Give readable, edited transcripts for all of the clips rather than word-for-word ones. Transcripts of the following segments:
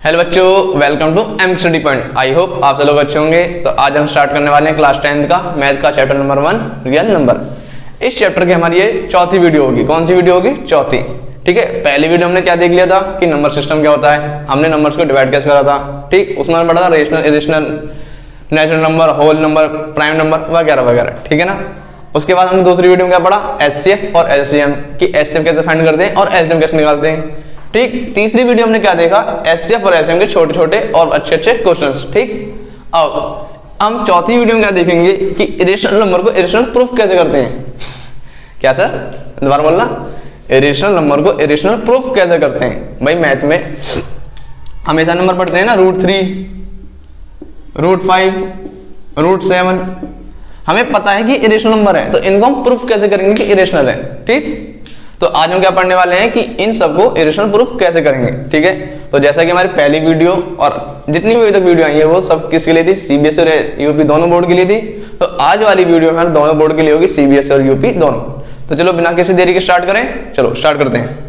Hello बच्चों, welcome to M study point. I hope आप सब लोग अच्छे होंगे। तो आज हम स्टार्ट करने वाले हैं क्लास 10th का मैथ का चैप्टर नंबर 1 रियल नंबर। इस चैप्टर की हमारी ये चौथी वीडियो होगी। कौन सी वीडियो होगी? चौथी। ठीक है, पहली वीडियो हमने क्या देख लिया था कि नंबर सिस्टम क्या होता है, हमने नंबर्स को डिवाइड कैसे करा था। ठीक, उसमें हमने पढ़ा था rational, irrational, natural number, whole number, prime number वगैरह वगैरह। ठीक है ना। उसके बाद हमने दूसरी वीडियो में क्या पढ़ा? एचसीएफ और एलसीएम की एचसीएफ कैसे फाइंड करते हैं और एलसीएम कैसे निकालते हैं। ठीक, तीसरी वीडियो हमने क्या देखा? एचसीएफ और एलसीएम के छोटे छोटे और अच्छे अच्छे क्वेश्चंस। ठीक, अब हम चौथी वीडियो में क्या देखेंगे कि इरेशनल नंबर को इरेशनल प्रूफ कैसे करते हैं। क्या सर, दोबारा बोलना, इरेशनल नंबर को इरेशनल प्रूफ कैसे करते हैं। भाई मैथ में हमेशा नंबर पढ़ते हैं ना, √3, √5, √7। हमें पता है कि इरेशनल नंबर है, तो इनको हम प्रूफ कैसे करेंगे कि इरेशनल है। ठीक, तो आज हम क्या पढ़ने वाले हैं कि इन सबको इरेशनल प्रूफ कैसे करेंगे। ठीक है, तो जैसा कि हमारी पहली वीडियो और जितनी भी अभी तक वीडियो आई है वो सब किसके लिए थी? सीबीएसई और यूपी दोनों बोर्ड के लिए थी। तो आज वाली वीडियो हमारे दोनों बोर्ड के लिए होगी, सीबीएसई और यूपी दोनों। तो चलो बिना किसी देरी के स्टार्ट करें। चलो स्टार्ट करते हैं।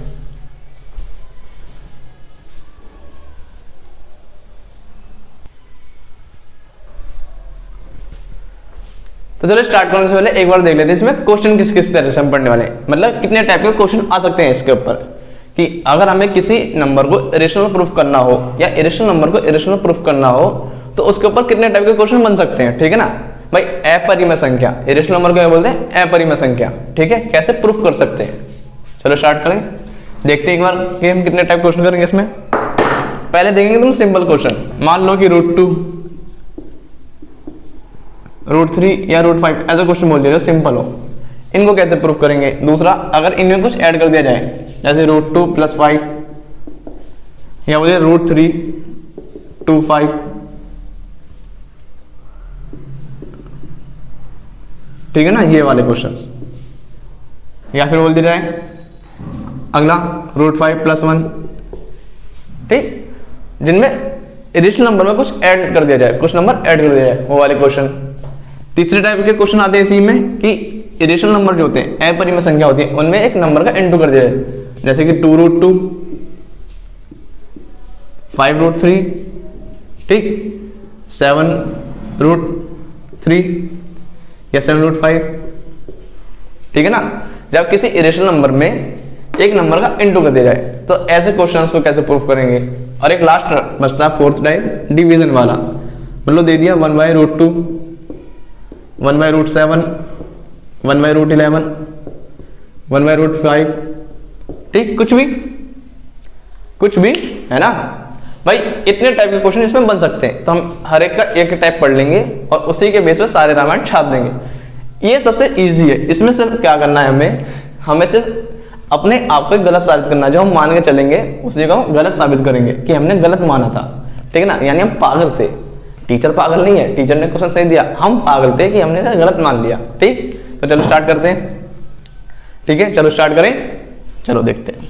तो चलो स्टार्ट करने से पहले एक बार देख लेते हैं इसमें क्वेश्चन किस किस तरह से हम पढ़ने वाले हैं, मतलब कितने टाइप के क्वेश्चन आ सकते हैं इसके ऊपर। कि अगर हमें किसी नंबर को इरेशनल प्रूफ करना हो या इरेशनल नंबर को इरेशनल प्रूफ करना हो तो उसके ऊपर कितने टाइप के क्वेश्चन बन सकते हैं। ठीक है ना भाई। अपरिमेय संख्या, इरेशनल नंबर को क्या बोलते हैं? अपरिमेय संख्या। ठीक है, कैसे प्रूफ कर सकते हैं। चलो स्टार्ट करें, देखते हैं एक बार कि हम कितने टाइप क्वेश्चन करेंगे इसमें। पहले देखेंगे तुम सिंपल क्वेश्चन। मान लो कि √2, √3 या √5 ऐसा क्वेश्चन बोल दिया जो सिंपल हो, इनको कैसे प्रूफ करेंगे। दूसरा, अगर इनमें कुछ ऐड कर दिया जाए जैसे √2 + 5 या बोलिए √3 2 5। ठीक है ना, ये वाले क्वेश्चंस। या फिर बोल दिया जाए अगला √5 + 1। ठीक, जिनमें इरेशनल नंबर में कुछ ऐड कर दिया जाए, कुछ नंबर ऐड कर दिया जाए, वो वाले क्वेश्चन। तीसरे टाइप के क्वेश्चन आते हैं इसी में कि इरेशनल नंबर जो होते हैं, अपरिमेय संख्या होती है, उनमें एक नंबर का इनटू कर दिया जाए, जैसे कि 2√2, 5√3, ठीक, 7√3 या 7√5। ठीक है ना। जब किसी इरेशनल नंबर में एक नंबर का इनटू कर दिया जाए तो ऐसे क्वेश्चंस को कैसे प्रूफ करेंगे। और एक लास्ट बचता है फोर्थ टाइप, डिवीजन वाला। मतलब दे दिया 1/√2, 1/√7, 1/√11, 1/√5। ठीक, कुछ भी है ना भाई। इतने टाइप के क्वेश्चन इसमें बन सकते हैं। तो हम हर एक का एक टाइप पढ़ लेंगे और उसी के बेस पे सारे रामायण छाप देंगे। ये सबसे इजी है। इसमें सिर्फ क्या करना है, हमें सिर्फ अपने आप को गलत साबित करना है। जो हम मान के चलेंगे उसी को हम गलत साबित करेंगे कि हमने गलत माना था। ठीक है ना, यानी हम पागल थे। टीचर पागल नहीं है, टीचर ने क्वेश्चन सही दिया, हम पागल थे कि हमने गलत मान लिया। ठीक, तो चलो स्टार्ट करते हैं। ठीक है, चलो स्टार्ट करें। चलो देखते हैं।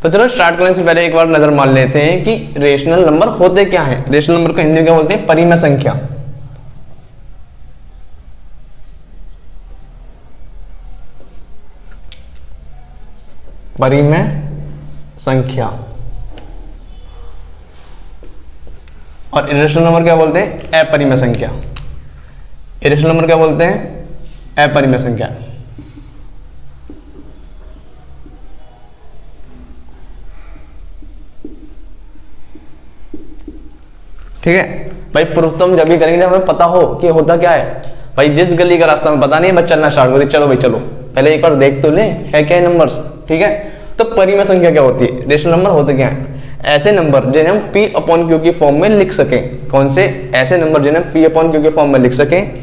तो चलो स्टार्ट करने से पहले एक बार नजर मार लेते हैं कि रेशनल नंबर होते क्या हैं। रेशनल नंबर को हिंदी में क्या बोलते हैं? परिमेय संख्या। परिमेय संख्या। और इरेशनल नंबर क्या बोलते हैं? अपरिमेय संख्या। इरेशनल नंबर क्या बोलते हैं? अपरिमेय संख्या। ठीक है भाई, प्रूफ तो हम जब भी करेंगे जब हमें पता हो कि होता क्या है। भाई जिस गली का रास्ता में पता नहीं, बस चलना स्टार्ट कर दे। चलो भाई चलो, पहले एक बार देख तो ले है क्या नंबर्स। ठीक है, तो परिमेय संख्या क्या होती है? रेशनल नंबर होते क्या है? ऐसे नंबर जिन्हें हम P/Q की फॉर्म में लिख सकें। कौन से? ऐसे नंबर जिन्हें P/Q की फॉर्म में लिख सकें।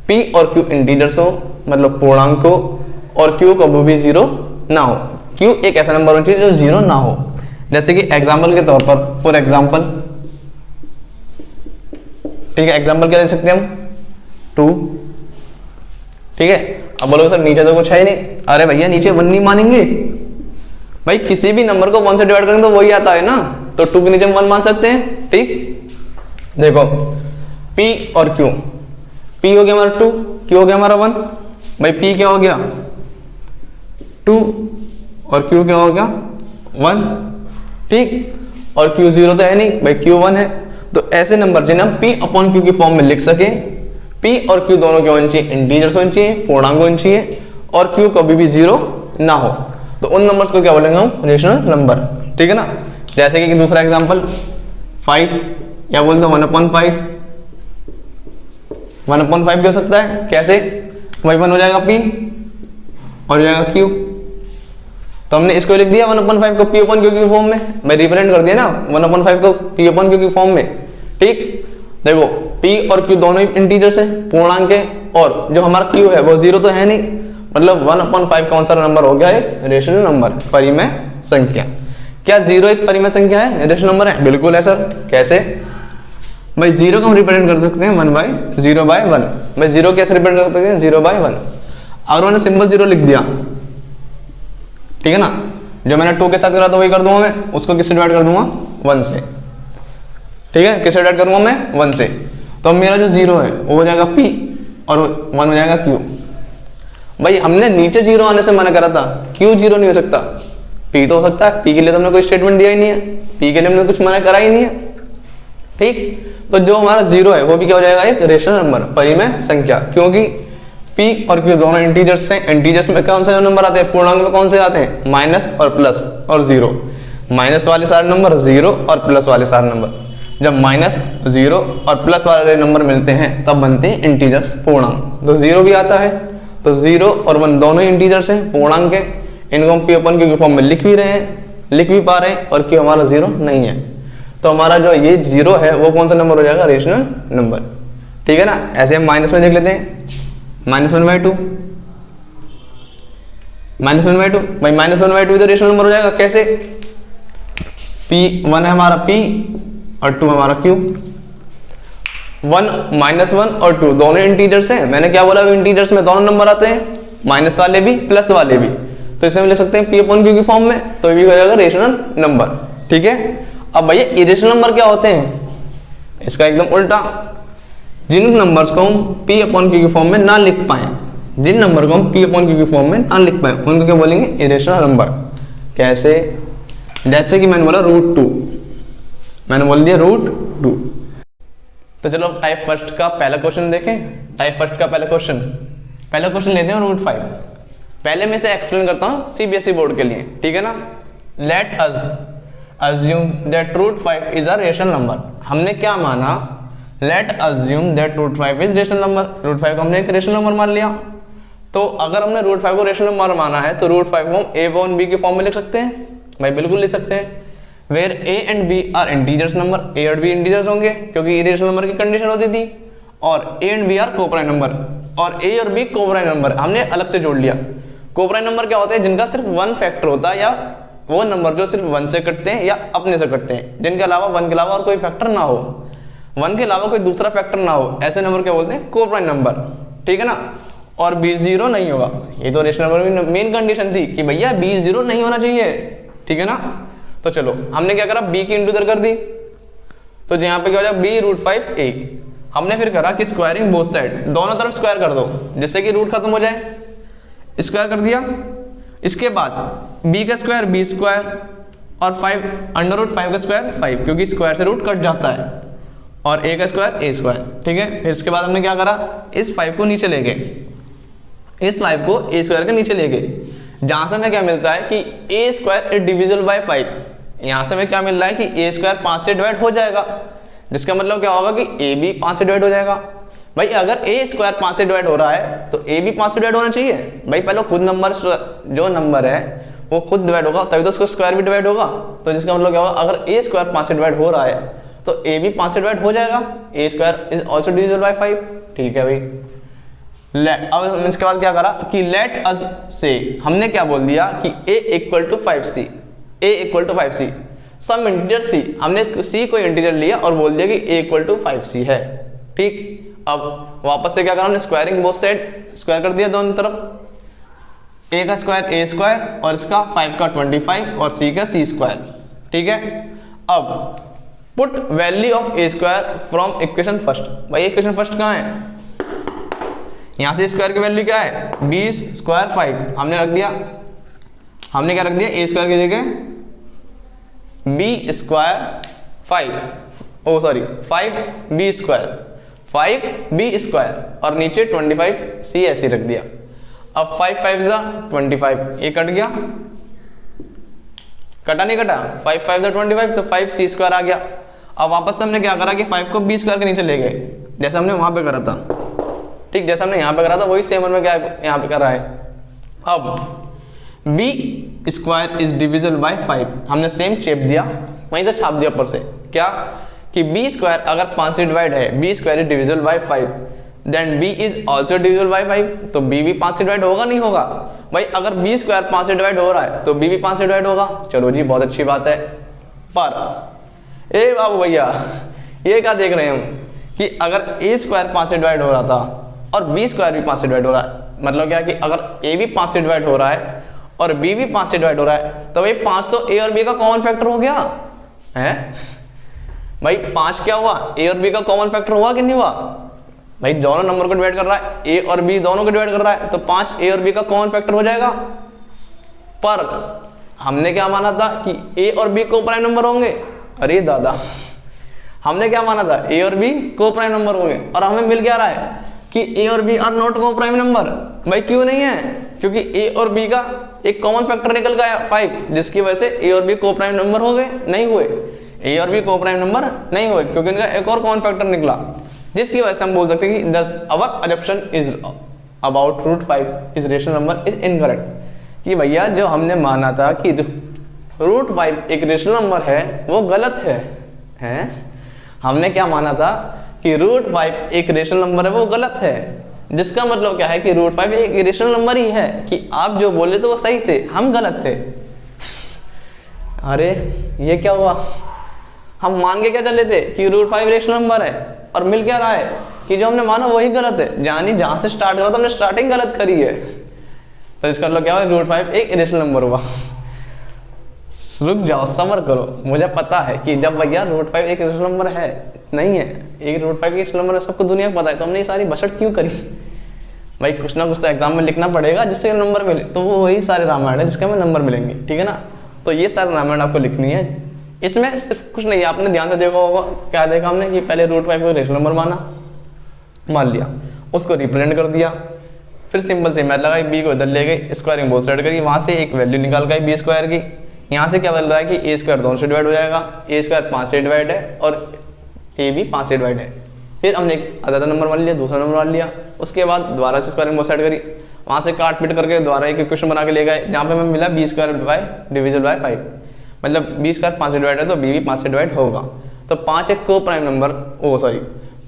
P और Q इंटीजर्स हो, मतलब पूर्णांक हो, और Q कभी भी 0 ना हो। Q एक ऐसा नंबर होना चाहिए जो 0 ना हो। जैसे कि एग्जाम्पल के तौर पर, फॉर एग्जाम्पल, ठीक है, एग्जाम्पल क्या दे सकते हैं हम? 2। ठीक है, अब बोलोगे सर नीचे तो कुछ है ही नहीं। अरे भैया नीचे 1 नहीं मानेंगे भाई, किसी भी नंबर को 1 से डिवाइड करेंगे तो वही आता है ना। तो 2 के नीचे हम 1 मान सकते हैं। ठीक, देखो P और Q, P हो गया हमारा 2, Q हो गया हमारा 1। भाई P क्या हो गया 2 और Q क्या हो गया 1, ठीक। और Q 0 तो है नहीं भाई, Q 1 है। तो ऐसे नंबर जिन्हें हम P अपॉन Q की फॉर्म में लिख सके, P और Q दोनों के होने चाहिए इंटीजर्स होने चाहिए, पूर्णांक होने चाहिए, और Q कभी भी 0 ना हो, तो उन नंबर्स को क्या बोलेंगे हम रेशनल नंबर, ठीक है ना। जैसे कि दूसरा एग्जांपल 5, या बोलते हैं 1/5, 1/5 हो सकता है कैसे, वही 1 हो जाएगा P और हो जाएगा Q। तो हमने इसको लिख दिया 1/5 को P अपॉन Q की फॉर्म में, मैं रिप्रेजेंट कर दिया ना 1/5 को P अपॉन Q की फॉर्म में, ठीक। देखो P और Q दोनों ही इंटीजर्स है, पूर्णांक है, और जो हमारा Q है वो 0 तो है नहीं, मतलब 1/5 कौन सा नंबर हो गया है रेशनल नंबर, परिमेय संख्या। क्या 0 एक परिमेय संख्या है, रेशनल नंबर है? बिल्कुल है सर। कैसे भाई, 0 को हम रिप्रेजेंट कर सकते हैं 1/0/1। भाई 0 कैसे रिप्रेजेंट कर सकते हैं 0/1। अगर मैंने सिंपल 0 लिख दिया, ठीक है ना, जो मैंने 2 के साथ करा था वही कर दूंगा मैं, उसको किससे डिवाइड कर दूंगा 1 से, ठीक है, किससे डिवाइड करूंगा मैं 1 से। तो मेरा जो 0 है वो हो जाएगा P और 1 हो जाएगा Q। भाई हमने नीचे 0 आने से मना करा था, Q 0 नहीं हो सकता, P तो हो सकता है। P के लिए तो हमने कोई स्टेटमेंट दिया ही नहीं है, P के लिए हमने कुछ मना करा ही नहीं है, ठीक। तो जो हमारा 0 है वो भी क्या हो जाएगा एक रेशनल नंबर, परिमेय संख्या, क्योंकि P और Q दोनों इंटीजर्स हैं। इंटीजर्स में कौन से नंबर आते हैं, पूर्णांक में कौन से आते हैं, माइनस और प्लस और 0। माइनस वाले सारे नंबर 0 और प्लस वाले सारे नंबर, जब माइनस 0 और प्लस वाले नंबर मिलते हैं तब बनते हैं इंटीजर्स, पूर्णांक। तो 0 भी आता है, तो 0 और 1 दोनों ही इंटीजर्स हैं, पूर्णांक है। इनको हम P अपन Q की फॉर्म में लिख भी रहे हैं, लिख भी पा रहे हैं, और Q हमारा 0 नहीं है। तो हमारा जो ये 0 है वो कौन सा नंबर हो जाएगा, रेशनल नंबर, ठीक है ना। ऐसे हम माइनस में देख लेते हैं, -1/2, -1/2। भाई -1/2 तो रेशनल नंबर हो जाएगा कैसे, P 1 है हमारा P और 2 हमारा Q। 1 -1 और 2 दोनों इंटीजर्स हैं। मैंने क्या बोला, इंटीजर्स में दोनों नंबर आते हैं, माइनस वाले भी प्लस वाले भी, तो इसे हम लिख सकते हैं P अपॉन Q की फॉर्म में, तो ये हो जाएगा रेशनल नंबर, ठीक है। अब भैया इरेशनल नंबर क्या होते हैं, इसका एकदम उल्टा, जिन नंबर्स को हम P अपॉन Q की फॉर्म में ना लिख पाए, जिन नंबर को हम P अपॉन Q की फॉर्म में ना लिख पाए, उनको क्या बोलेंगे, इरेशनल नंबर। कैसे, जैसे कि मैंने बोला √2, मैंने बोल दिया √2। तो चलो टाइप फर्स्ट का पहला क्वेश्चन देखें। टाइप फर्स्ट का पहला क्वेश्चन लेते हैं √5। पहले मैं इसे एक्सप्लेन करता हूँ CBSE बोर्ड के लिए, ठीक है ना। Let us assume that √5 is a rational number. हमने क्या माना, late assume that √5 is rational number. √5 को हमने एक रेशनल नंबर मान लिया। तो अगर हमने √5 को रेशनल नंबर माना है तो √5 को हम a अपॉन b की फॉर्म में लिख सकते हैं। भाई बिल्कुल लिख सकते हैं, where a and b are integers number. a और b इंटीजर्स होंगे क्योंकि रेशनल नंबर की कंडीशन होती थी, और a and b are coprime number, और a और b कोप्राइम नंबर हमने अलग से जोड़ लिया। कोप्राइम नंबर क्या होते हैं, जिनका सिर्फ 1 फैक्टर होता है, या वो नंबर जो सिर्फ 1 से कटते हैं या अपने से कटते हैं, जिनके अलावा 1 के अलावा और कोई फैक्टर ना हो, 1 के अलावा कोई दूसरा फैक्टर ना हो, ऐसे नंबर क्या बोलते हैं, कोप्राइम नंबर, ठीक है ना। और b 0 नहीं होगा, ये तो रेशनल नंबर की मेन कंडीशन थी कि भैया b 0 नहीं होना चाहिए, ठीक है ना। तो चलो हमने क्या करा, b की इंटू इधर कर दी, तो यहाँ पे क्या हो जाएगा b √5a। हमने फिर करा कि स्क्वायरिंग बोथ साइड, दोनों तरफ स्क्वायर कर दो जिससे कि रूट खत्म हो जाए, स्क्वायर कर दिया। इसके बाद b का स्क्वायर b स्क्वायर और 5 √5 का स्क्वायर 5, क्योंकि स्क्वायर से रूट कट जाता है, और a का स्क्वायर a स्क्वायर, ठीक है। फिर इसके बाद हमने क्या करा, इस 5 को नीचे ले गए, इस 5 को a स्क्वायर के नीचे ले गए, जहां से हमें क्या मिलता है कि a square is divisible by 5। यहां से हमें क्या मिल रहा है कि a स्क्वायर 5 से डिवाइड हो जाएगा, जिसका मतलब क्या होगा कि a भी 5 से डिवाइड हो जाएगा। भाई अगर a स्क्वायर 5 से डिवाइड हो रहा है तो a भी 5 से डिवाइड होना चाहिए। भाई पहले खुद नंबर, जो नंबर है वो खुद डिवाइड होगा तभी तो उसका स्क्वायर भी डिवाइड होगा, तो जिसका मतलब क्या होगा, अगर a स्क्वायर 5 से डिवाइड हो रहा है तो a भी 5 से डिवाइड हो जाएगा, a square is also divisible by 5, ठीक है भाई। अब हम इसके बाद क्या करा कि लेट अस से, हमने क्या बोल दिया कि a equal to 5c, a equal to 5c, some integer c, हमने c को इंटीजर लिया और बोल दिया कि a इक्वल टू 5c है, ठीक। अब वापस से क्या करा हमने, स्क्वायरिंग बोथ साइड, स्क्वायर कर दिया दोनों तरफ, a का स्क्वायर a स्क्वायर और इसका 5 का 25 और c का c स्क्वायर, ठीक है। अब put value of A square from equation first. भाई इक्वेशन फर्स्ट कहाँ है, यहाँ से स्क्वायर की वैल्यू क्या है, बी स्क्वायर 5 हमने रख दिया, हमने क्या रख दिया, ए स्क्वायर की जगह b square 5 b square 5 b square और नीचे 25 सी ऐसे रख दिया। अब 5 5 जा 25, ये कट गया, कटा नहीं कटा, 5 5 जा 25 तो 5 सी स्क्वायर आ गया। अब वापस से हमने क्या करा कि 5 को बी स्क्वायर के नीचे ले गए, जैसे हमने वहां पे करा था, ठीक, जैसे हमने यहाँ पे करा था वही सेम में क्या यहाँ पे करा है। अब b square is divisible by 5, हमने सेम चेप दिया, वहीं से छाप दिया ऊपर से, क्या कि बी स्क्वायर अगर 5 से डिवाइड है, b square is divisible by 5, then b is also divisible by 5, तो बी भी 5 से डिवाइड होगा नहीं होगा, भाई अगर बी स्क्वायर 5 से डिवाइड हो रहा है तो बी भी 5 से डिवाइड होगा। चलो जी बहुत अच्छी बात है। पर ए बाबू भैया ये क्या देख रहे हैं हम कि अगर ए स्क्वायर 5 से डिवाइड हो रहा था और बी स्क्वायर भी 5 से डिवाइड हो रहा है, मतलब क्या कि अगर ए भी 5 से डिवाइड हो रहा है और बी भी 5 से डिवाइड हो रहा है तो भाई 5 तो ए और बी का कॉमन फैक्टर हो गया है। भाई 5 क्या हुआ, ए और बी का कॉमन फैक्टर हुआ कि नहीं हुआ, भाई दोनों नंबर को डिवाइड कर रहा है, ए और बी दोनों को डिवाइड कर रहा है तो 5 ए और बी का कॉमन फैक्टर हो जाएगा। पर हमने क्या माना था कि ए और बी को प्राइम नंबर होंगे, अरे दादा हमने क्या माना था, ए और बी को प्राइम नंबर होंगे, और हमें मिल क्या रहा है कि ए और बी आर नॉट को प्राइम नंबर। भाई क्यों नहीं है, क्योंकि ए और बी का एक कॉमन फैक्टर निकल गया 5, जिसकी वजह से ए और बी को प्राइम नंबर हो गए, नहीं हुए, ए और बी को प्राइम नंबर नहीं हुए क्योंकि इनका एक और कॉमन फैक्टर निकला, जिसकी वजह से हम बोल सकते हैं कि this our assumption is about root 5 is rational number is incorrect. कि भैया जो हमने माना था कि रूट 5 एक रेशनल नंबर है वो गलत है? हमने क्या माना था कि रूट 5 एक रेशनल नंबर है वो गलत है, जिसका मतलब क्या है कि रूट 5 एक रेशनल नंबर ही है, कि आप जो बोले तो वो सही थे, हम गलत थे। अरे ये क्या हुआ, हम मान के क्या चले थे कि रूट 5 रेशनल नंबर है और मिल क्या रहा है कि जो हमने माना वही गलत है, यानी जहां से स्टार्ट करा था हमने स्टार्टिंग गलत करी है। तो इसका मतलब क्या हुआ, रूट 5 एक रेशनल नंबर हुआ। रुक जाओ सब्र करो, मुझे पता है कि जब भैया रूट 5 एक रेशनल नंबर है नहीं है, एक रूट 5 एक रेशनल नंबर है, सबको दुनिया को पता है, तो हमने ये सारी बसट क्यों करी। भाई कुछ ना कुछ तो एग्जाम में लिखना पड़ेगा जिससे नंबर मिले, तो वो वही सारे रामायण है जिसके हमें नंबर मिलेंगे, ठीक है ना। तो ये सारे रामायण आपको लिखनी है, इसमें सिर्फ कुछ नहीं, आपने ध्यान से देखा होगा, क्या देखा हमने कि पहले रूट 5 को रेशनल नंबर मान लिया, उसको रिप्रेजेंट कर दिया, फिर सिंपल से मैथ लगाई, बी को इधर ले गई, स्क्वायरिंग बोथ साइड करी, वहां से एक वैल्यू निकाल गई बी स्क्वायर की। यहाँ से क्या बन रहा है कि ए स्क्वायर दोनों से डिवाइड हो जाएगा, ए स्क्वायर 5 से डिवाइड है और ए भी 5 से डिवाइड है। फिर हमने एक आधा नंबर मान लिया, दूसरा नंबर मान लिया, उसके बाद दोबारा से स्क्वायरिंग बोथ साइड करी, वहाँ से काट पीट करके दोबारा एक इक्वेशन बना के ले गए, जहाँ पे हमें मिला b square by divisible by 5, मतलब बी स्क्वायर 5 से डिवाइड है तो बी भी 5 से डिवाइड होगा। तो 5 एक को प्राइम नंबर,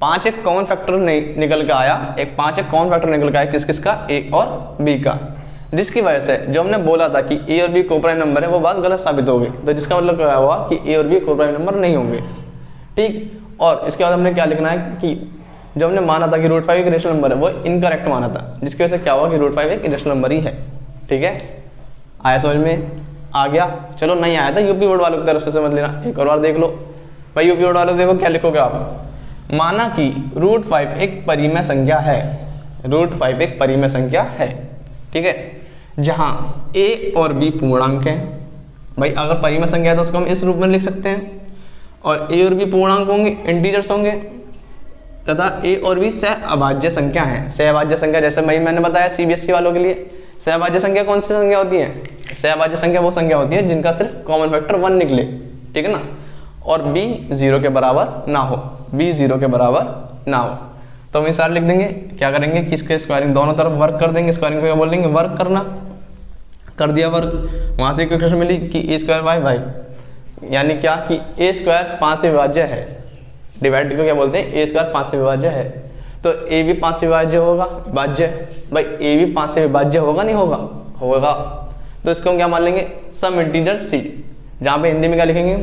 5 एक कॉमन फैक्टर निकल के आया, एक 5 एक कॉमन फैक्टर निकल के आया, किस किसका, ए और बी का, जिसकी वजह से जो हमने बोला था कि ए और बी को प्राइम नंबर है वो बात गलत साबित हो गई। तो जिसका मतलब क्या हुआ कि ए और बी को प्राइम नंबर नहीं होंगे, ठीक। और इसके बाद हमने क्या लिखना है कि जो हमने माना था कि रूट 5 एक रेशनल नंबर है वो इनकरेक्ट माना था, जिसकी वजह से क्या हुआ कि रूट 5 एक रेशनल नंबर ही है, ठीक है। आया समझ में, आ गया। चलो नहीं आया था यूपी बोर्ड वालों की तरफ से समझ लेना, एक और बार देख लो भाई। यूपी बोर्ड वालों देखो क्या लिखोगे आप, माना कि रूट 5 एक परिमेय संख्या है, रूट 5 एक परिमेय संख्या है, ठीक है, जहां a और b पूर्णांक हैं। भाई अगर परिमेय संख्या है तो उसको हम इस रूप में लिख सकते हैं, और a और b पूर्णांक होंगे, इंटीजर्स होंगे, तथा a और b सहअभाज्य संख्या है। सहअभाज्य संख्या जैसे मैंने बताया सीबीएसई वालों के लिए, सहअभाज्य संख्या कौन सी संख्या होती है, सहअभाज्य संख्या वो संख्या होती है जिनका सिर्फ कॉमन फैक्टर 1 निकले, ठीक है ना, और b 0 के बराबर ना हो, b 0 के बराबर ना हो। तो हम सारे लिख देंगे, क्या करेंगे कि इसके स्क्वायरिंग दोनों तरफ वर्क कर देंगे, स्क्वायरिंग पे क्या बोल देंगे, वर्क करना, कर दिया वर्क। वहां से इक्वेशन मिली कि ए स्क्वायर बाय 5, यानी क्या कि ए स्क्वायर 5 से विभाज्य है, डिवाइड को क्या बोलते हैं, ए स्क्वायर 5 से विभाज्य है, तो ए भी 5 से विभाज्य होगा, विभाज्य, भाई ए भी 5 से विभाज्य होगा नहीं होगा, होगा। तो इसको हम क्या मान लेंगे, सम इंटीजर सी, जहाँ पे हिंदी में क्या लिखेंगे,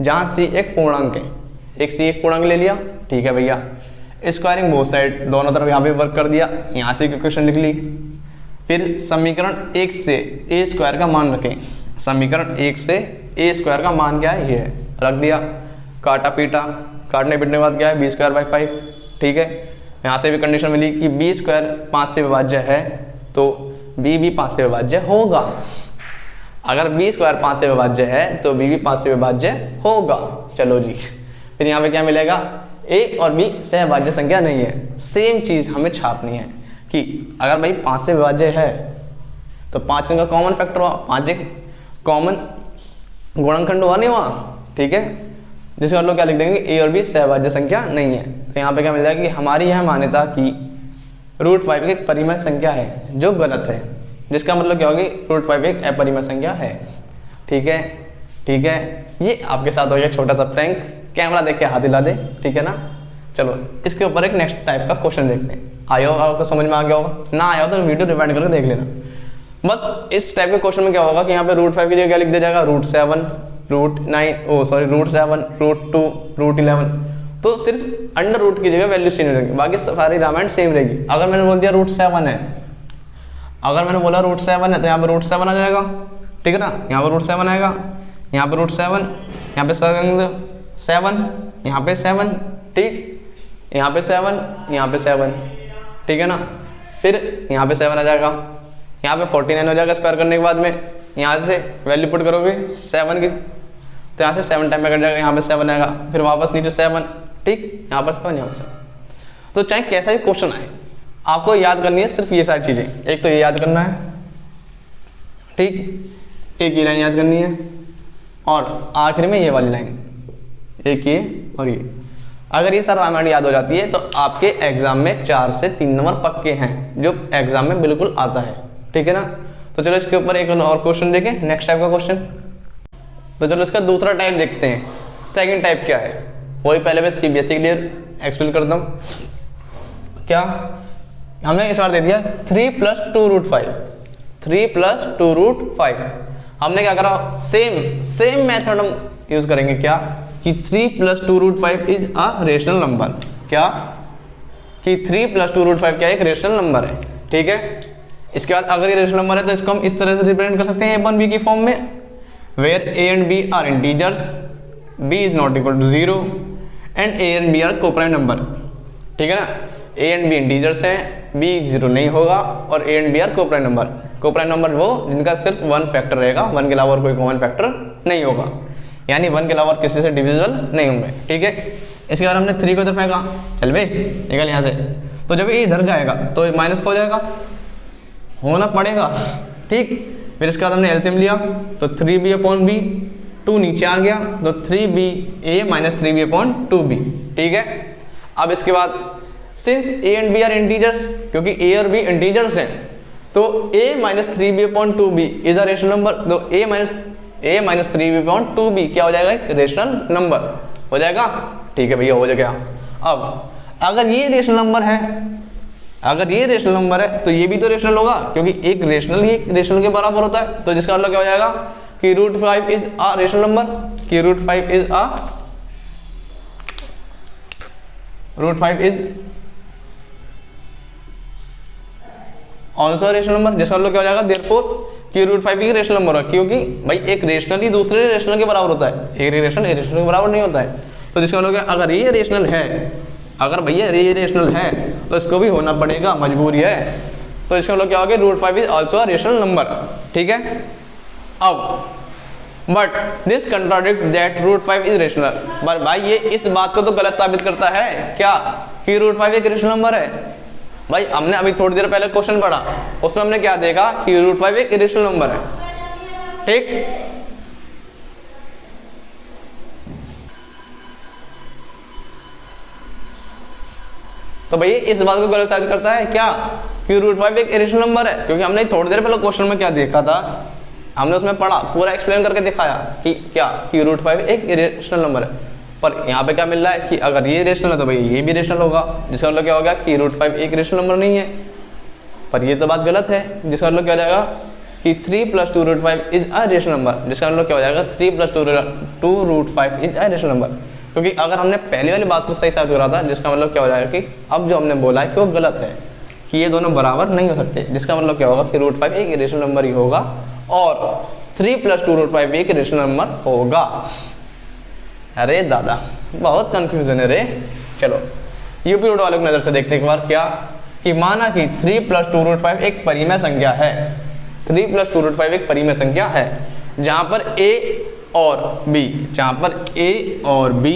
जहाँ सी एक पूर्णांक है, एक सी एक पूर्णांक ले लिया, ठीक है भैया। स्क्वायरिंग बोथ साइड दोनों तरफ यहाँ पे वर्क कर दिया, यहाँ से इक्वेशन लिख ली। फिर समीकरण 1 से ए स्क्वायर का मान रखें, समीकरण 1 से ए स्क्वायर का मान क्या है, ये है, रख दिया। काटा पीटा, काटने पीटने के बाद क्या है b²/5, ठीक है। यहाँ से भी कंडीशन मिली कि b² 5 से विभाज्य है तो b भी 5 से विभाज्य होगा। अगर b² 5 से विभाज्य है तो b भी 5 से विभाज्य होगा। चलो जी, फिर यहाँ पे क्या मिलेगा, a और b सहभाज्य संख्या नहीं है। सेम चीज़ हमें छापनी है कि अगर भाई 5 से विभाज्य है तो 5 इनका कॉमन फैक्टर हुआ, 5 एक कॉमन गुणनखंड हुआ नहीं हुआ, ठीक है। जिसका हम लोग क्या लिख देंगे, a और b सहभाज्य संख्या नहीं है। तो यहाँ पे क्या मिल जाएगा कि हमारी यह मान्यता कि √5 एक परिमेय संख्या है जो गलत है, जिसका मतलब क्या होगी, √5 एक अपरिमेय संख्या है, ठीक है। ठीक है, ये आपके साथ हो गया छोटा सा प्रैंक, कैमरा देख के हाथ हिला दे, ठीक है ना। चलो इसके ऊपर एक नेक्स्ट टाइप का क्वेश्चन देखते हैं। आया होगा आपको, समझ में आ गया होगा, ना आया हो तो वीडियो रिवाइंड करके देख लेना। बस इस टाइप के क्वेश्चन में क्या होगा कि यहाँ पे √5 की जगह क्या लिख दिया जाएगा, √7, √2, √11। तो सिर्फ अंडर रूट की जगह वैल्यू चेंज हो जाएगी, बाकी सारी रामायण सेम रहेगी। अगर मैंने बोल दिया √7 है, अगर मैंने बोला √7 है तो यहाँ पे √7 आ जाएगा, ठीक है ना। यहाँ पे √7 आएगा, यहाँ पे √7, यहाँ पे 7, यहाँ पे 7, ठीक, यहाँ पे 7, यहाँ पे 7, ठीक है ना। फिर यहाँ पे 7 आ जाएगा, यहाँ पे 49 हो जाएगा स्क्वायर करने के बाद में। यहाँ से वैल्यू पुट करोगे 7 की तो यहाँ से 7 टाइम में कट जाएगा, यहाँ पे 7 आएगा, फिर वापस नीचे 7, ठीक, यहाँ पर 7, यहाँ पर 7। तो चाहे कैसा भी क्वेश्चन आए, आपको याद करनी है सिर्फ ये सारी चीज़ें। एक तो ये याद करना है, ठीक, एक ये लाइन याद करनी है, और आखिर में ये वाली लाइन, एक ये और ये। अगर ये सारा रामायण याद हो जाती है तो आपके एग्जाम में 4 से 3 नंबर पक्के हैं, जो एग्जाम में बिल्कुल आता है, ठीक है ना। तो चलो इसके ऊपर एक और क्वेश्चन देखें, नेक्स्ट टाइप का क्वेश्चन। तो चलो इसका दूसरा टाइप देखते हैं। सेकंड टाइप क्या है, वही पहले मैं CBSE के लिए एक्सप्लेन करता हूँ। क्या हमने इस बार दे दिया 3 + 2√5, 3 + 2√5। हमने क्या करा, सेम मेथड हम यूज करेंगे, क्या कि 3 + 2√5 इज अ रेशनल नंबर। क्या कि 3 + 2√5 क्या एक रेशनल नंबर है, ठीक है। इसके बाद अगर ये रेशनल नंबर है तो इसको हम इस तरह से रिप्रेजेंट कर सकते हैं a1b की फॉर्म में, where a and b are integers, b is not equal to 0 and a and b are coprime number, ठीक है ना। a and b इंटीजर्स हैं, b 0 नहीं होगा, और a and b are coprime number. Coprime number वो जिनका सिर्फ 1 फैक्टर रहेगा, 1 के अलावा और कोई कॉमन फैक्टर नहीं होगा, यानी 1 के अलावा और किसी से डिविजिबल नहीं होंगे, ठीक है। इसके बाद हमने 3 को इधर फेंका, चल भाई निकल यहाँ से। तो जब ये इधर जाएगा तो माइनस का हो जाएगा, होना पड़ेगा, ठीक। फिर इसके बाद हमने एलसीएम लिया तो 3b/b, 2 नीचे आ गया तो 3ba - 3b/2b, ठीक है। अब इसके बाद since a and b are integers, क्योंकि a और b इंटीजर्स हैं, तो a - 3b/2b is a rational number. तो a - 3b/2b क्या हो जाएगा, एक रेशनल नंबर हो जाएगा, ठीक है भैया, हो जाएगा। अब अगर ये रेशनल नंबर है, अगर ये रेशनल नंबर है तो ये भी तो रेशनल होगा, क्योंकि एक रेशनल ही रेशनल के बराबर होता है। तो जिसका मतलब क्या हो जाएगा कि √5 इज अ रेशनल नंबर, कि √5 इज ऑल्सो रेशनल नंबर। जिसका मतलब क्या हो जाएगा, देयरफॉर कि √5 भी रेशनल नंबर है, क्योंकि भाई एक रेशनल ही दूसरे रेशनल के बराबर होता है, एक रेशनल के बराबर नहीं होता है। तो जिसका मतलब अगर ये रेशनल है, अगर भैया ये रेशनल है तो इसको भी होना पड़ेगा, मजबूरी है। तो इसका मतलब क्या हो गया, √5 is also a rational number, ठीक है। अब but this contradict that √5 is rational. पर भाई ये इस बात को तो गलत साबित करता है, क्या कि √5 एक रेशनल नंबर है। भाई हमने अभी थोड़ी देर पहले क्वेश्चन पढ़ा, उसमें हमने क्या देखा कि √5 एक रेशनल नंबर है, ठीक। तो भैया इस बात को गलत साबित करता है, क्या कि √5 एक इरेशनल नंबर है, क्योंकि हमने थोड़ी देर पहले क्वेश्चन में क्या देखा था, हमने उसमें पढ़ा, पूरा एक्सप्लेन करके दिखाया कि क्या कि √5 एक इरेशनल नंबर है। पर यहाँ पे क्या मिल रहा है कि अगर ये रेशनल है तो भाई ये भी रेशनल होगा, जिसका मतलब क्या होगा कि √5 एक रेशनल नंबर नहीं है। पर ये तो बात गलत है, जिसका मतलब क्या हो जाएगा कि 3 + 2√5 इज अ रेशनल नंबर। जिसका मतलब क्या हो जाएगा, 3 + 2√5 इज अ रेशनल नंबर। क्योंकि अगर हमने पहले वाली बात को सही साबित करा था, जिसका मतलब क्या हो जाएगा कि अब जो हमने बोला है कि वो गलत है, कि ये दोनों बराबर नहीं हो सकते। जिसका मतलब क्या होगा कि √5 एक इरेशनल नंबर ही होगा और 3 + 2√5 एक इरेशनल नंबर होगा। अरे दादा बहुत कंफ्यूजन है रे। चलो यूपी रोड वालों की नज़र से देखते हैं एक बार। क्या कि माना कि 3 + 2√5 एक परिमेय संख्या है। 3 + 2√5 एक परिमेय संख्या है जहाँ पर a और b, जहाँ पर a और b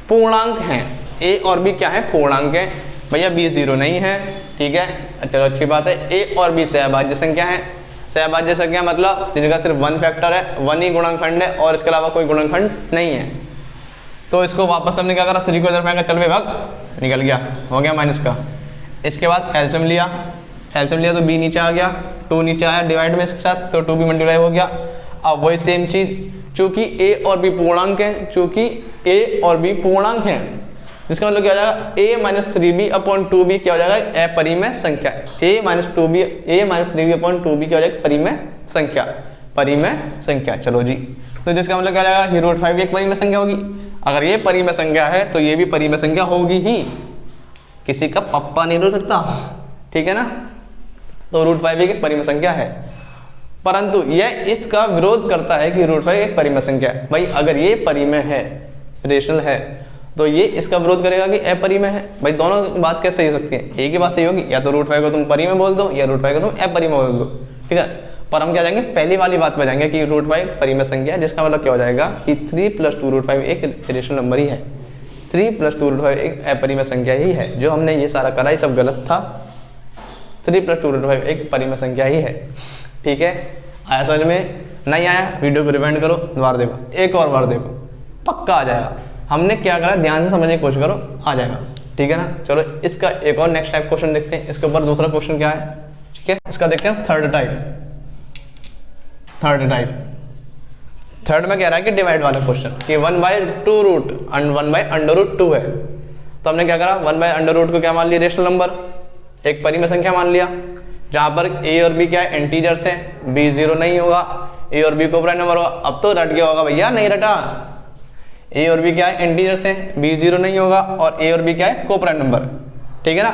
पूर्णांक हैं। a और b क्या है? पूर्णांक है भैया। b 0 नहीं है, ठीक है, चलो अच्छी बात है। a और b सहभाज्य संख्या है। सहभाज्य संख्या मतलब जिनका सिर्फ 1 फैक्टर है, 1 ही गुणनखंड है और इसके अलावा कोई गुणनखंड नहीं है। तो इसको वापस हमने क्या करा? 3 को इधर फेंका, चल भाई भाग, निकल गया, हो गया माइनस का। इसके बाद एलसीएम लिया, एलसीएम लिया तो b नीचे आ गया, 2 नीचे आया डिवाइड में इसके साथ, तो 2 भी मल्टीप्लाई हो गया। अब वही सेम चीज़, चूंकि a और b पूर्णांक है, चूंकि a और b पूर्णांक है, जिसका मतलब क्या हो जाएगा? a - 3b/2b क्या हो जाएगा? अपरिमेय संख्या। a - 3b/2b क्या हो जाएगा? परिमेय संख्या, परिमेय संख्या। चलो जी, तो जिसका मतलब क्या हो जाएगा? √5 एक परिमेय संख्या होगी। अगर ये परिमेय संख्या है तो ये भी परिमेय संख्या होगी ही, किसी का पप्पा नहीं हो सकता, ठीक है ना। तो √5 एक परिमेय संख्या है, परंतु यह इसका विरोध करता है कि √5 एक परिमेय संख्या है। भाई अगर ये परिमेय है, रेशनल है, तो ये इसका विरोध करेगा कि अपरिमेय है। भाई दोनों बात कैसे हो सकती है? एक ही बात सही होगी, या तो √5 को तुम परिमेय बोल दो या √5 को तुम अपरिमेय बोल दो, ठीक है। पर हम क्या जाएंगे? पहली वाली बात पे जाएंगे कि √5 परिमेय संख्या है, जिसका मतलब क्या हो जाएगा कि 3 + 2√5 एक रेशनल नंबर ही है। 3 + 2√5 एक अपरिमेय संख्या ही है। जो हमने ये सारा करा ये सब गलत था। 3 + 2√5 एक परिमेय संख्या ही है, ठीक है। आया समझ में? नहीं आया वीडियो को रिवाइंड करो, दोबारा देखो, एक और बार देखो, पक्का आ जाएगा। हमने क्या करा ध्यान से समझने की कोशिश करो, आ जाएगा, ठीक है ना। चलो इसका एक और नेक्स्ट टाइप क्वेश्चन देखते हैं। इसके ऊपर दूसरा क्वेश्चन क्या है, ठीक है, इसका देखते हैं थर्ड टाइप। थर्ड में कह रहा है कि डिवाइड वाला क्वेश्चन कि 1/2 and 1/√2 है। तो हमने क्या करा? 1/√2 को क्या मान लिया? रेशनल नंबर, एक परिमेय संख्या मान लिया, जहां पर a और b क्या है? इंटीजर्स हैं। b 0 नहीं होगा, a और b को प्राइम नंबर होगा। अब तो रट गया होगा भैया, नहीं रटा। a और b क्या है? इंटीजर्स हैं, b 0 नहीं होगा, और a और b क्या है? को प्राइम नंबर, ठीक है ना।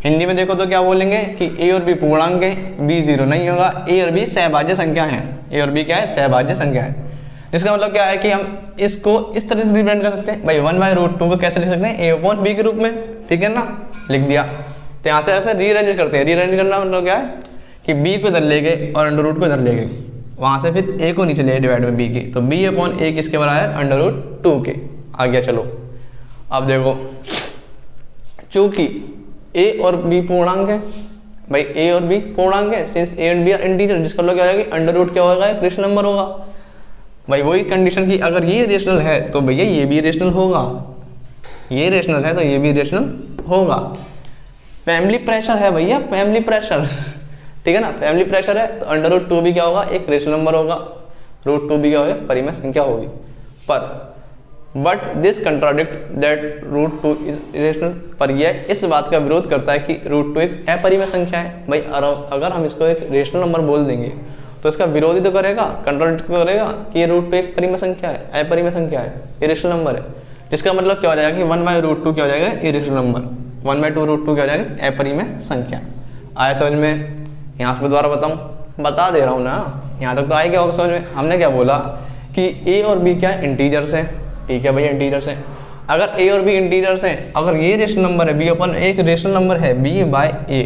हिंदी में देखो तो क्या बोलेंगे कि a और b पूर्णांक है, b 0 नहीं होगा, a और b सहभाज्य संख्या है। a और b क्या है? सहभाज्य संख्या है। इसका मतलब क्या है कि हम इसको इस तरह से रिप्रेजेंट कर सकते हैं। भाई 1/√2 को कैसे लिख सकते हैं? a/b के रूप में, ठीक है ना, लिख दिया। तो यहाँ से ऐसे रीअरेंज करते हैं। रीअरेंज करना मतलब क्या है कि b को इधर ले गए और √2 को इधर ले गए, वहाँ से फिर a को नीचे ले डिवाइड में b की, तो b/a किसके बराबर? √2 के। आ गया। चलो अब देखो, चूंकि a और b पूर्णांक है, भाई a और b पूर्णांक है, since a and b are integer, जिसका मतलब क्या होगा? √, क्या होगा? एक रेशनल नंबर होगा। भाई वही कंडीशन की अगर ये रेशनल है तो भैया ये भी रेशनल होगा, ये रेशनल है तो ये भी रेशनल होगा। फैमिली प्रेशर है भैया, फैमिली प्रेशर, ठीक है ना। फैमिली प्रेशर है तो √2 भी क्या होगा? एक रेशनल नंबर होगा, √2 भी क्या होगा? परिमेय संख्या होगी। पर but this contradict that √2 is irrational, पर यह इस बात का विरोध करता है कि √2 एक अपरिमेय संख्या है। भाई अगर हम इसको एक रेशनल नंबर बोल देंगे तो इसका विरोधी तो करेगा, कंट्राडिक्ट तो करेगा कि ये √2 एक परिमेय संख्या है, अपरिमेय संख्या है, इरेशनल नंबर है। जिसका मतलब क्या हो जाएगा कि 1/√2 क्या हो जाएगा? Irrational number. 1/2√2 क्या हो जाएगा? अपरिमेय संख्या। आया समझ में? यहाँ से दोबारा बताऊँ, बता दे रहा हूँ ना, यहाँ तक तो आएगा होगा समझ में। हमने क्या बोला कि a और b क्या इंटीजर्स हैं, ठीक है भैया, इंटीजर्स हैं। अगर a और b इंटीजर्स हैं, अगर ये रेशनल नंबर है, b/a एक रेशनल नंबर है, b/a,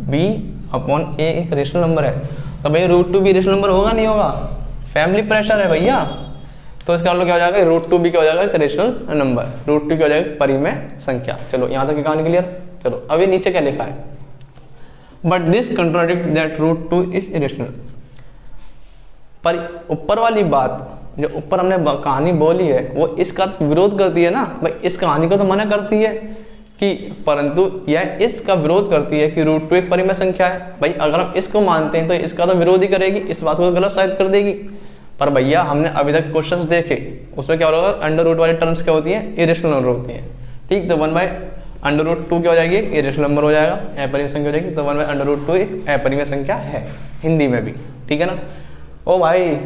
b/a एक रेशनल नंबर है, तो भैया √2 भी रेशनल नंबर होगा नहीं होगा? फैमिली प्रेशर है भैया। तो इसका मतलब क्या हो जाएगा? √2 भी क्या हो जाएगा? Rational number. √2 क्या हो जाएगा? परिमेय संख्या। चलो यहाँ तक की कहानी क्लियर। चलो अभी नीचे क्या लिखा है? But this contradict that √2 is irrational. पर ऊपर वाली बात जो ऊपर हमने कहानी बोली है वो इसका विरोध करती है ना। भाई इस कहानी को तो मना करती है कि, परंतु यह इसका विरोध करती है कि √2 एक परिमेय संख्या है। भाई अगर हम इसको मानते हैं तो इसका तो विरोध ही करेगी, इस बात को गलत साबित कर देगी। पर भैया हमने अभी तक क्वेश्चंस देखे, उसमें क्या होगा? √2 वाली टर्म्स क्या होती है? इरेशनल नंबर होती है, ठीक। तो 1/√2 क्या हो जाएगी? इरेशनल नंबर हो जाएगा, अपरिमेय संख्या हो जाएगी। तो 1/√2 एक अपरिमेय संख्या है हिंदी में भी, ठीक है ना। ओ भाई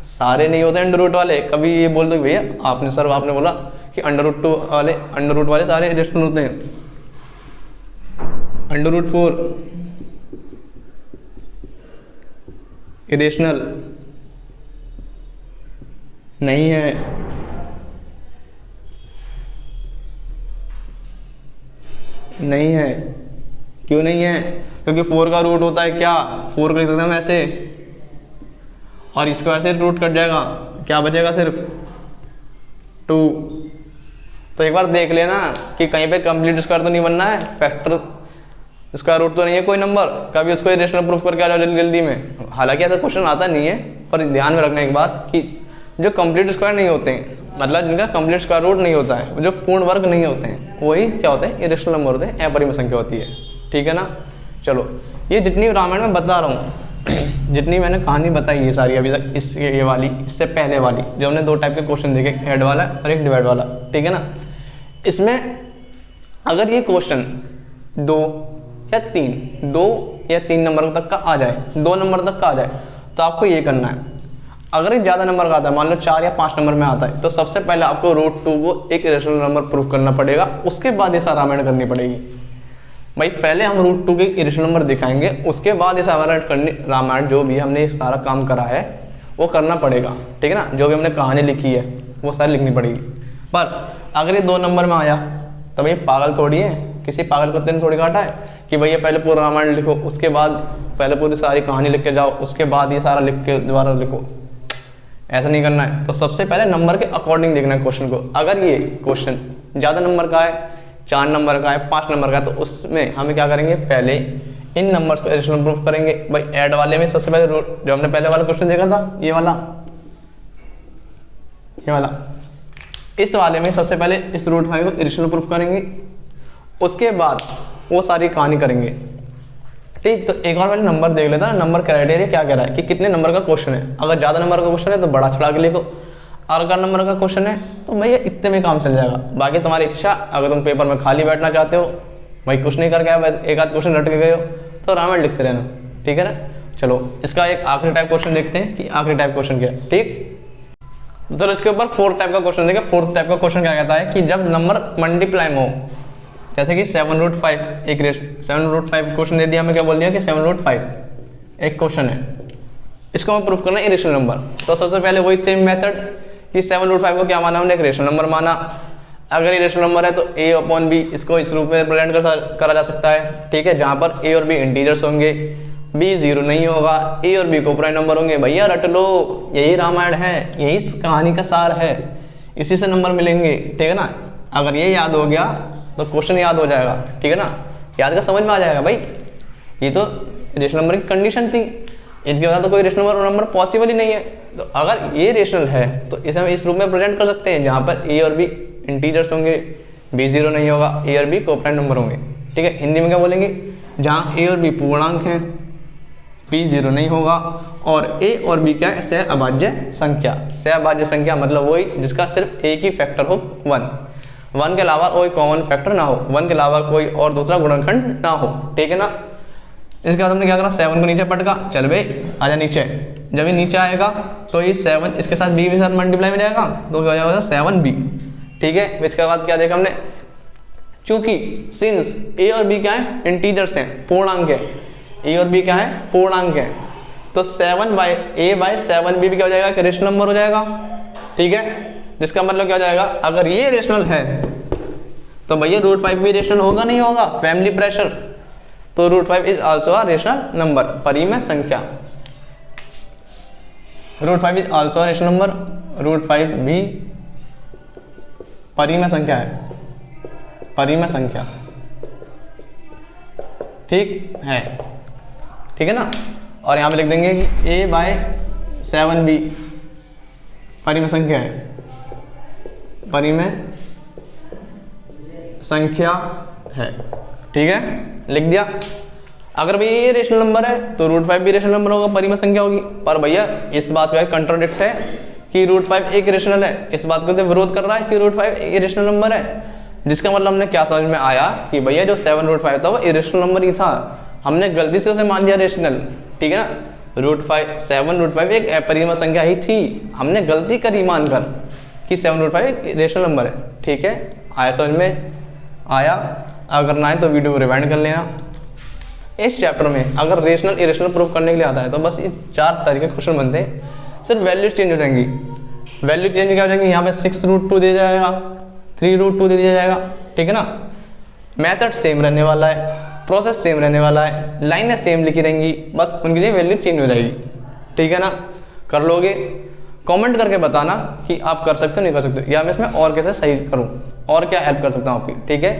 सारे नहीं होते √2 वाले। कभी ये बोल दो भैया आपने सर आपने बोला कि √2 वाले सारे इरेशनल होते हैं। √4 इरेशनल नहीं है, नहीं है। क्यों नहीं है? क्योंकि 4 का रूट होता है क्या, 4 को लिख सकते हैं हम ऐसे, और स्क्वायर से रूट कट जाएगा, क्या बचेगा सिर्फ 2। तो एक बार देख लेना कि कहीं पे कंप्लीट स्क्वायर तो नहीं बनना है, फैक्टर स्क्वायर रूट तो नहीं है कोई नंबर, कभी उसको इरेशनल प्रूफ करके आ जाओ जल्दी जल्दी में। हालांकि ऐसा क्वेश्चन आता नहीं है, पर ध्यान में रखना एक बात कि जो कंप्लीट स्क्वायर नहीं होते हैं, मतलब जिनका कंप्लीट स्क्वायर रूट नहीं होता है, जो पूर्ण वर्ग नहीं होते हैं, वही क्या होते हैं, इरेशनल नंबर होते हैं, अपरिमेय संख्या होती है। ठीक है ना। चलो, ये जितनी रामायण में बता रहा हूँ जितनी मैंने कहानी बताई है सारी अभी तक, इस ये वाली, इससे पहले वाली जो हमने 2 टाइप के क्वेश्चन देखे, ऐड वाला और एक डिवाइड वाला, ठीक है ना। इसमें अगर ये क्वेश्चन 2 या 3 नंबर तक का आ जाए, 2 नंबर तक का आ जाए, तो आपको ये करना है। अगर ये ज़्यादा नंबर का आता है, मान लो 4 या 5 नंबर में आता है, तो सबसे पहले आपको √2 को एक इरेशनल नंबर प्रूफ करना पड़ेगा, उसके बाद ये सारा रामायण करनी पड़ेगी। भाई पहले हम √2 के इरेशनल नंबर दिखाएंगे, उसके बाद ये सारा रामायण जो भी हमने सारा काम करा है वो करना पड़ेगा। ठीक है ना। जो भी हमने कहानी लिखी है वो सारी लिखनी पड़ेगी। पर अगर ये 2 नंबर में आया तो भाई पागल थोड़ी है, किसी पागल को दिन थोड़ी काटा है कि भैया पहले पूरा रामायण लिखो, उसके बाद पहले पूरी सारी कहानी लिख के जाओ, उसके बाद ये सारा लिख के दोबारा लिखो। ऐसा नहीं करना है। तो सबसे पहले नंबर के अकॉर्डिंग देखना है क्वेश्चन को। अगर ये क्वेश्चन ज़्यादा नंबर का है, 4 नंबर का है, 5 नंबर का है, तो उसमें हमें क्या करेंगे, पहले इन नंबर्स को इरेशनल प्रूफ करेंगे। भाई ऐड वाले में सबसे पहले रूट, जो हमने पहले वाला क्वेश्चन देखा था, ये वाला, इस वाले में सबसे पहले इस √5 को इरेशनल प्रूफ करेंगे, उसके बाद वो सारी कहानी करेंगे। ठीक। तो एक और पहले नंबर देख लेता है, नंबर क्राइटेरिया क्या कह रहा है कि कितने नंबर का क्वेश्चन है। अगर ज़्यादा नंबर का क्वेश्चन है तो बड़ा चढ़ा के लिखो, और अगर नंबर का क्वेश्चन है तो भैया इतने में काम चल जाएगा। बाकी तुम्हारी इच्छा, अगर तुम पेपर में खाली बैठना चाहते हो, भाई कुछ नहीं करके आए, एक आध क्वेश्चन रट के गए हो, तो रामायण लिखते रहना। ठीक है ना। चलो, इसका एक आखिरी टाइप क्वेश्चन देखते हैं कि आखिरी टाइप क्वेश्चन क्या है। ठीक। तो इसके ऊपर 4th टाइप का क्वेश्चन देखें। 4th टाइप का क्वेश्चन क्या कहता है कि जब नंबर मल्टीप्लाई में हो, जैसे कि 7√5, एक 7√5 क्वेश्चन दे दिया, हमें क्या बोल दिया कि 7√5 एक क्वेश्चन है, इसको हमें प्रूफ करना है इरेशनल नंबर। तो सबसे पहले वही सेम मेथड कि 7√5 को क्या माना हमने, एक रेशनल नंबर माना। अगर ये रेशनल नंबर है तो a/b इसको इस रूप में रिप्रेजेंट करा जा सकता है। ठीक है। जहाँ पर a और b इंटीजर्स होंगे, b 0 नहीं होगा, a और b को प्राइम नंबर होंगे। भैया रट लो, यही रामायण है, यही कहानी का सार है, इसी से नंबर मिलेंगे। ठीक है ना। अगर ये याद हो गया तो क्वेश्चन याद हो जाएगा। ठीक है ना। याद का समझ में आ जाएगा। भाई ये तो रेशनल नंबर की कंडीशन थी, इसके बाद तो कोई रेशनल नंबर पॉसिबल ही नहीं है। तो अगर ये रेशनल है तो इसे हम इस रूप में प्रेजेंट कर सकते हैं, जहाँ पर a और b इंटीजर्स होंगे, b 0 नहीं होगा, a और b कोप्राइम नंबर होंगे। ठीक है। हिंदी में क्या बोलेंगे, जहाँ a और b पूर्णांक हैं, b 0 नहीं होगा, और a और b क्या है, सहअभाज्य संख्या। सहअभाज्य संख्या मतलब वही जिसका सिर्फ एक ही फैक्टर हो, 1 के अलावा कोई कॉमन फैक्टर ना हो, 1 के अलावा कोई और दूसरा गुणनखंड ना हो। ठीक है ना। इसके बाद हमने क्या करा, 7 को नीचे पटका, चल भाई आजा नीचे। जब ये नीचे आएगा तो ये 7 इसके साथ b के साथ मल्टीप्लाई में जाएगा, तो क्या हो जाएगा 7b। ठीक है। इसके बाद क्या देखा हमने, चूंकि सिंस a और b क्या है, इंटीजर्स हैं, पूर्णांक है, a और b क्या है, पूर्णांक है, तो 7/a/7b भी क्या हो जाएगा, एक रेशनल नंबर हो जाएगा। ठीक है। जिसका मतलब क्या हो जाएगा, अगर ये रेशनल है तो भैया √5 भी रेशनल होगा नहीं होगा, फैमिली प्रेशर, तो √5 is also a rational number, परिमेय संख्या। √5 is also a rational number, √5 भी परिमेय संख्या है, परिमेय संख्या। ठीक है। ठीक है ना। और यहाँ पे लिख देंगे कि a/7b परिमेय संख्या है, परिमेय संख्या है। ठीक है। लिख दिया। अगर भैया ये रेशनल नंबर है तो √5 भी रेशनल नंबर होगा, परिमेय संख्या होगी। पर भैया इस बात का कंट्राडिक्ट है कि √5 एक रेशनल है, इस बात को तो विरोध कर रहा है कि √5 एक रेशनल नंबर है। जिसका मतलब हमने क्या समझ में आया कि भैया जो 7√5 था वो इरेशनल नंबर ही था, हमने गलती से उसे मान लिया रेशनल। ठीक है ना। √5 एक अपरिमेय संख्या ही थी, हमने गलती करी मानकर कि 7√5 एक रेशनल नंबर है। ठीक है। आया समझ में आया? अगर ना आए तो वीडियो को रिवाइंड कर लेना। इस चैप्टर में अगर रेशनल इरेशनल प्रूफ करने के लिए आता है तो बस ये 4 तरीके क्वेश्चन बनते हैं, सिर्फ वैल्यूज चेंज हो जाएंगी। वैल्यू चेंज क्या हो जाएंगी, यहाँ पे 6√2 दे जाएगा, 3√2 दे दिया जाएगा। ठीक है ना। मेथड सेम रहने वाला है, प्रोसेस सेम रहने वाला है, लाइनें सेम लिखी रहेंगी, बस उनकी वैल्यू चेंज हो जाएगी। ठीक है ना, कर लोगे? कमेंट करके बताना कि आप कर सकते हो नहीं कर सकते, या मैं इसमें और कैसे सही करूं और क्या हेल्प कर सकता हूं आपकी। ठीक है।